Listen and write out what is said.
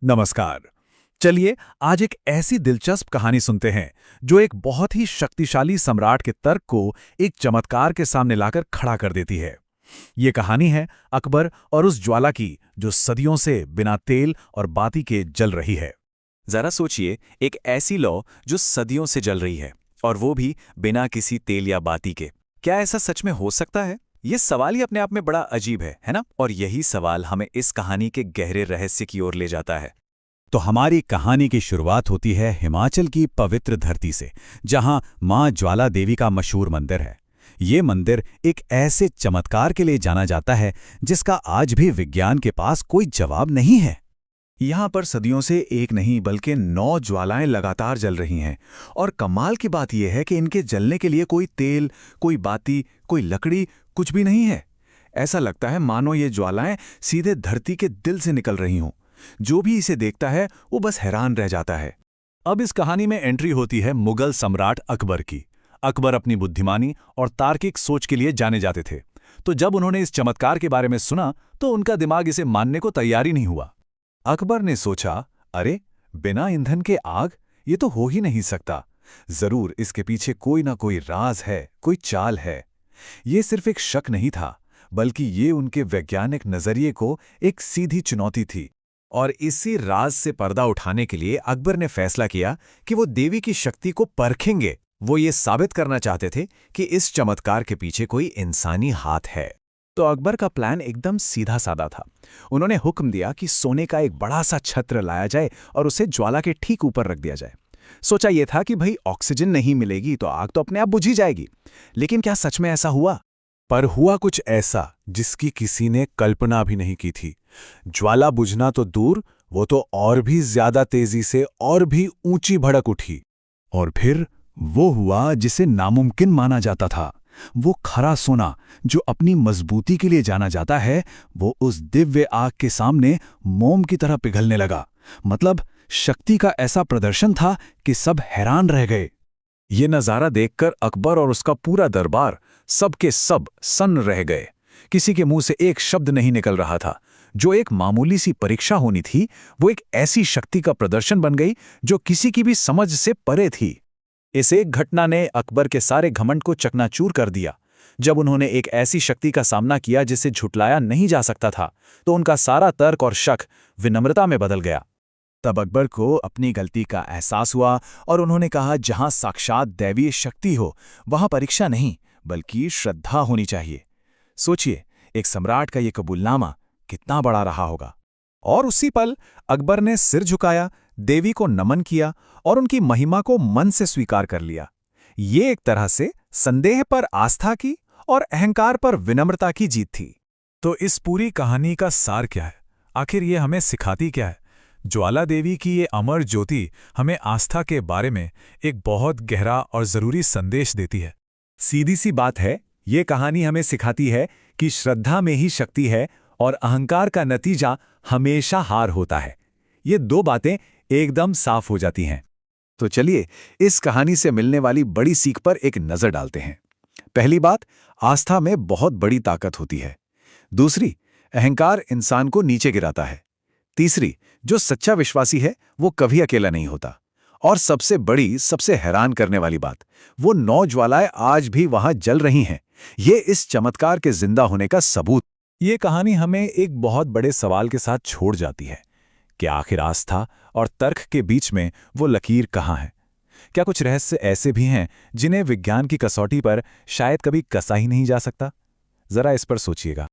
नमस्कार। चलिए आज एक ऐसी दिलचस्प कहानी सुनते हैं जो एक बहुत ही शक्तिशाली सम्राट के तर्क को एक चमत्कार के सामने लाकर खड़ा कर देती है। ये कहानी है अकबर और उस ज्वाला की जो सदियों से बिना तेल और बाती के जल रही है। जरा सोचिए, एक ऐसी लौ जो सदियों से जल रही है और वो भी बिना किसी तेल या बाती के। क्या ऐसा सच में हो सकता है? ये सवाल ही अपने आप में बड़ा अजीब है ना? और यही सवाल हमें इस कहानी के गहरे रहस्य की ओर ले जाता है। तो हमारी कहानी की शुरुआत होती है हिमाचल की पवित्र धरती से, जहां मां ज्वाला देवी का मशहूर मंदिर है। ये मंदिर एक ऐसे चमत्कार के लिए जाना जाता है जिसका आज भी विज्ञान के पास कोई जवाब नहीं है। यहाँ पर सदियों से एक नहीं बल्कि 9 ज्वालाएं लगातार जल रही हैं और कमाल की बात यह है कि इनके जलने के लिए कोई तेल, कोई बाती, कोई लकड़ी कुछ भी नहीं है। ऐसा लगता है मानो ये ज्वालाएं सीधे धरती के दिल से निकल रही हों। जो भी इसे देखता है वो बस हैरान रह जाता है। अब इस कहानी में एंट्री होती है मुगल सम्राट अकबर की। अकबर अपनी बुद्धिमानी और तार्किक सोच के लिए जाने जाते थे, तो जब उन्होंने इस चमत्कार के बारे में सुना तो उनका दिमाग इसे मानने को तैयार ही नहीं हुआ। अकबर ने सोचा, अरे बिना ईंधन के आग, ये तो हो ही नहीं सकता। जरूर इसके पीछे कोई ना कोई राज है, कोई चाल है। ये सिर्फ एक शक नहीं था, बल्कि ये उनके वैज्ञानिक नजरिए को एक सीधी चुनौती थी। और इसी राज से पर्दा उठाने के लिए अकबर ने फैसला किया कि वो देवी की शक्ति को परखेंगे। वो ये साबित करना चाहते थे कि इस चमत्कार के पीछे कोई इंसानी हाथ है। तो अकबर का प्लान एकदम सीधा साधा था। उन्होंने हुक्म दिया कि सोने का एक बड़ा सा छत्र लाया जाए और उसे ज्वाला के ठीक ऊपर रख दिया जाए। सोचा यह था कि भाई ऑक्सीजन नहीं मिलेगी तो आग तो अपने आप बुझ ही जाएगी। लेकिन क्या सच में ऐसा हुआ? पर हुआ कुछ ऐसा जिसकी किसी ने कल्पना भी नहीं की थी। ज्वाला बुझना तो दूर, वो तो और भी ज्यादा तेजी से और भी ऊंची भड़क उठी। और फिर वो हुआ जिसे नामुमकिन माना जाता था। वो खरा सोना जो अपनी मजबूती के लिए जाना जाता है, वो उस दिव्य आग के सामने मोम की तरह पिघलने लगा। मतलब शक्ति का ऐसा प्रदर्शन था कि सब हैरान रह गए। ये नजारा देखकर अकबर और उसका पूरा दरबार सबके सब सन्न रह गए। किसी के मुंह से एक शब्द नहीं निकल रहा था। जो एक मामूली सी परीक्षा होनी थी, वो एक ऐसी शक्ति का प्रदर्शन बन गई जो किसी की भी समझ से परे थी। इस एक घटना ने अकबर के सारे घमंड को चकनाचूर कर दिया। जब उन्होंने एक ऐसी शक्ति का सामना किया जिसे झुटलाया नहीं जा सकता था, तो उनका सारा तर्क और शक विनम्रता में बदल गया। तब अकबर को अपनी गलती का एहसास हुआ और उन्होंने कहा, जहां साक्षात दैवीय शक्ति हो वहां परीक्षा नहीं बल्कि श्रद्धा होनी चाहिए। सोचिए, एक सम्राट का ये कबूलनामा कितना बड़ा रहा होगा। और उसी पल अकबर ने सिर झुकाया, देवी को नमन किया और उनकी महिमा को मन से स्वीकार कर लिया। ये एक तरह से संदेह पर आस्था की और अहंकार पर विनम्रता की जीत थी। तो इस पूरी कहानी का सार क्या है? आखिर ये हमें सिखाती क्या है? ज्वाला देवी की ये अमर ज्योति हमें आस्था के बारे में एक बहुत गहरा और जरूरी संदेश देती है। सीधी सी बात है, ये कहानी हमें सिखाती है कि श्रद्धा में ही शक्ति है और अहंकार का नतीजा हमेशा हार होता है। ये दो बातें एकदम साफ हो जाती हैं। तो चलिए इस कहानी से मिलने वाली बड़ी सीख पर एक नजर डालते हैं। पहली बात, आस्था में बहुत बड़ी ताकत होती है। दूसरी, अहंकार इंसान को नीचे गिराता है। तीसरी, जो सच्चा विश्वासी है वो कभी अकेला नहीं होता। और सबसे बड़ी, सबसे हैरान करने वाली बात, वो 9 ज्वालाएं आज भी वहां जल रही हैं। ये इस चमत्कार के जिंदा होने का सबूत। ये कहानी हमें एक बहुत बड़े सवाल के साथ छोड़ जाती है कि आखिर आस्था और तर्क के बीच में वो लकीर कहाँ है? क्या कुछ रहस्य ऐसे भी हैं जिन्हें विज्ञान की कसौटी पर शायद कभी कसा ही नहीं जा सकता? जरा इस पर सोचिएगा।